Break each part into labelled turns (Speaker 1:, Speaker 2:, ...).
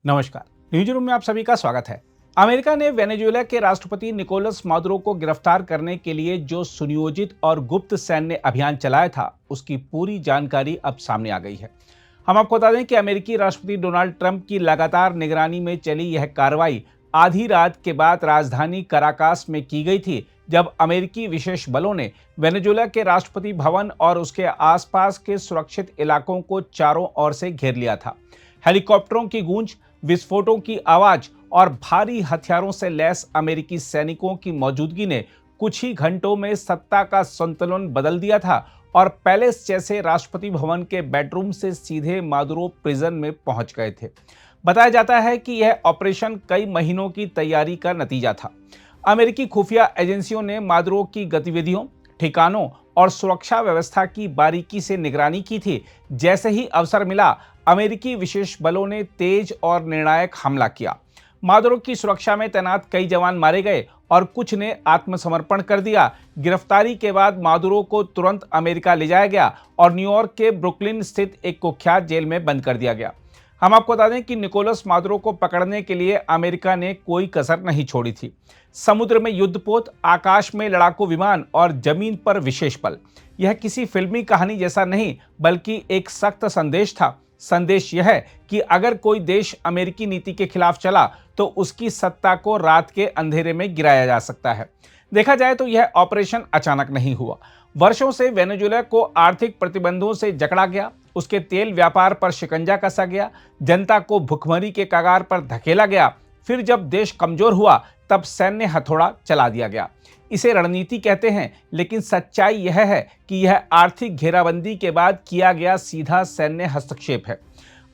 Speaker 1: नमस्कार। News room में आप सभी का स्वागत है। अमेरिका ने वेनेजुएला के राष्ट्रपति निकोलस मादुरो को गिरफ्तार करने के लिए जो सुनियोजित और गुप्त सैन्य अभियान चलाया था, उसकी पूरी जानकारी अब सामने आ गई है। हम आपको बता दें कि अमेरिकी राष्ट्रपति डोनाल्ड ट्रंप की लगातार निगरानी में चली यह कार्रवाई आधी रात के बाद राजधानी कराकास में की गई थी, जब अमेरिकी विशेष बलों ने वेनेजुएला के राष्ट्रपति भवन और उसके आसपास के सुरक्षित इलाकों को चारों ओर से घेर लिया था। हेलीकॉप्टरों की गूंज, विस्फोटों की आवाज और भारी हथियारों से लैस अमेरिकी सैनिकों की मौजूदगी ने कुछ ही घंटों में सत्ता का संतुलन बदल दिया था और पैलेस जैसे राष्ट्रपति भवन के बेडरूम से सीधे मादुरो प्रिजन में पहुंच गए थे। बताया जाता है कि यह ऑपरेशन कई महीनों की तैयारी का नतीजा था। अमेरिकी खुफिया एजेंसियों ने मादुरो की गतिविधियों, ठिकानों और सुरक्षा व्यवस्था की बारीकी से निगरानी की थी। जैसे ही अवसर मिला, अमेरिकी विशेष बलों ने तेज और निर्णायक हमला किया। मादुरो की सुरक्षा में तैनात कई जवान मारे गए और कुछ ने आत्मसमर्पण कर दिया। गिरफ्तारी के बाद मादुरो को तुरंत अमेरिका ले जाया गया और न्यूयॉर्क के ब्रुकलिन स्थित एक कुख्यात जेल में बंद कर दिया गया। हम आपको बता दें कि निकोलस मादुरो को पकड़ने के लिए अमेरिका ने कोई कसर नहीं छोड़ी थी। समुद्र में युद्धपोत, आकाश में लड़ाकू विमान और जमीन पर विशेष बल। यह किसी फिल्मी कहानी जैसा नहीं, बल्कि एक सख्त संदेश था। संदेश यह है कि अगर कोई देश अमेरिकी नीति के खिलाफ चला तो उसकी सत्ता को रात के अंधेरे में गिराया जा सकता है। देखा जाए तो यह ऑपरेशन अचानक नहीं हुआ। वर्षों से वेनेजुएला को आर्थिक प्रतिबंधों से जकड़ा गया, उसके तेल व्यापार पर शिकंजा कसा गया, जनता को भुखमरी के कगार पर धकेला गया। फिर जब देश कमजोर हुआ, तब सैन्य हथौड़ा चला दिया गया। इसे रणनीति कहते हैं, लेकिन सच्चाई यह है कि यह आर्थिक घेराबंदी के बाद किया गया सीधा सैन्य हस्तक्षेप है।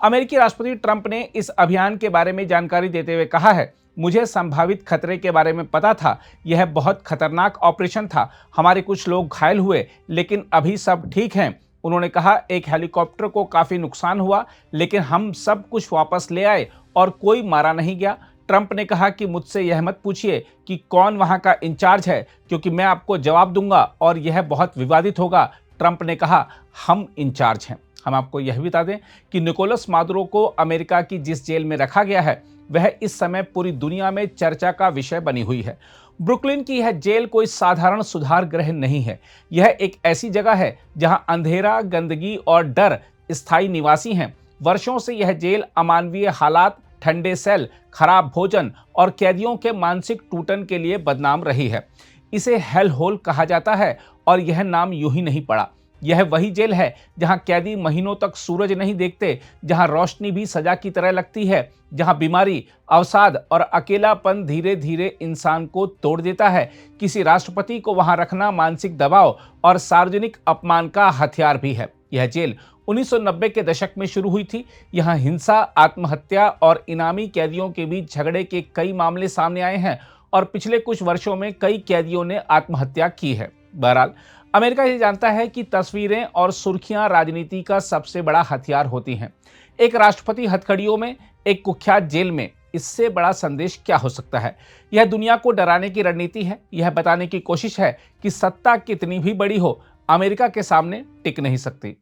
Speaker 1: अमेरिकी राष्ट्रपति ट्रंप ने इस अभियान के बारे में जानकारी देते हुए कहा है, मुझे संभावित खतरे के बारे में पता था। यह बहुत खतरनाक ऑपरेशन था। हमारे कुछ लोग घायल हुए, लेकिन अभी सब ठीक हैं। उन्होंने कहा, एक हेलीकॉप्टर को काफी नुकसान हुआ, लेकिन हम सब कुछ वापस ले आए और कोई मारा नहीं गया। ट्रंप ने कहा कि मुझसे यह मत पूछिए कि कौन वहां का इंचार्ज है, क्योंकि मैं आपको जवाब दूंगा और यह बहुत विवादित होगा। ट्रंप ने कहा, हम इंचार्ज हैं। हम आपको यह भी बता दें कि निकोलस मादुरो को अमेरिका की जिस जेल में रखा गया है, वह इस समय पूरी दुनिया में चर्चा का विषय बनी हुई है। ब्रुकलिन की यह जेल कोई साधारण सुधार गृह नहीं है। यह एक ऐसी जगह है जहां अंधेरा, गंदगी और डर स्थायी निवासी हैं। वर्षों से यह जेल अमानवीय हालात, ठंडे सेल, खराब भोजन और कैदियों के मानसिक टूटन के लिए बदनाम रही है। इसे हेल होल कहा जाता है और यह नाम यूं ही नहीं पड़ा। यह वही जेल है जहां कैदी महीनों तक सूरज नहीं देखते, जहां रोशनी भी सजा की तरह लगती है, जहां बीमारी, अवसाद और अकेलापन धीरे धीरे इंसान को तोड़ देता है। किसी राष्ट्रपति को वहां रखना मानसिक दबाव और सार्वजनिक अपमान का हथियार भी है। यह जेल 1990 के दशक में शुरू हुई थी। यहाँ हिंसा, आत्महत्या और इनामी कैदियों के बीच झगड़े के कई मामले सामने आए हैं और पिछले कुछ वर्षों में कई कैदियों ने आत्महत्या की है। बहरहाल, अमेरिका ये जानता है कि तस्वीरें और सुर्खियां राजनीति का सबसे बड़ा हथियार होती हैं। एक राष्ट्रपति हथकड़ियों में, एक कुख्यात जेल में, इससे बड़ा संदेश क्या हो सकता है? यह दुनिया को डराने की रणनीति है। यह बताने की कोशिश है कि सत्ता कितनी भी बड़ी हो, अमेरिका के सामने टिक नहीं सकती।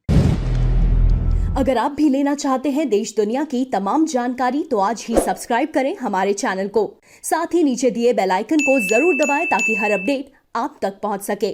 Speaker 2: अगर आप भी लेना चाहते हैं देश दुनिया की तमाम जानकारी, तो आज ही सब्सक्राइब करें हमारे चैनल को। साथ ही नीचे दिए बेल आइकन को जरूर दबाएं ताकि हर अपडेट आप तक पहुंच सके।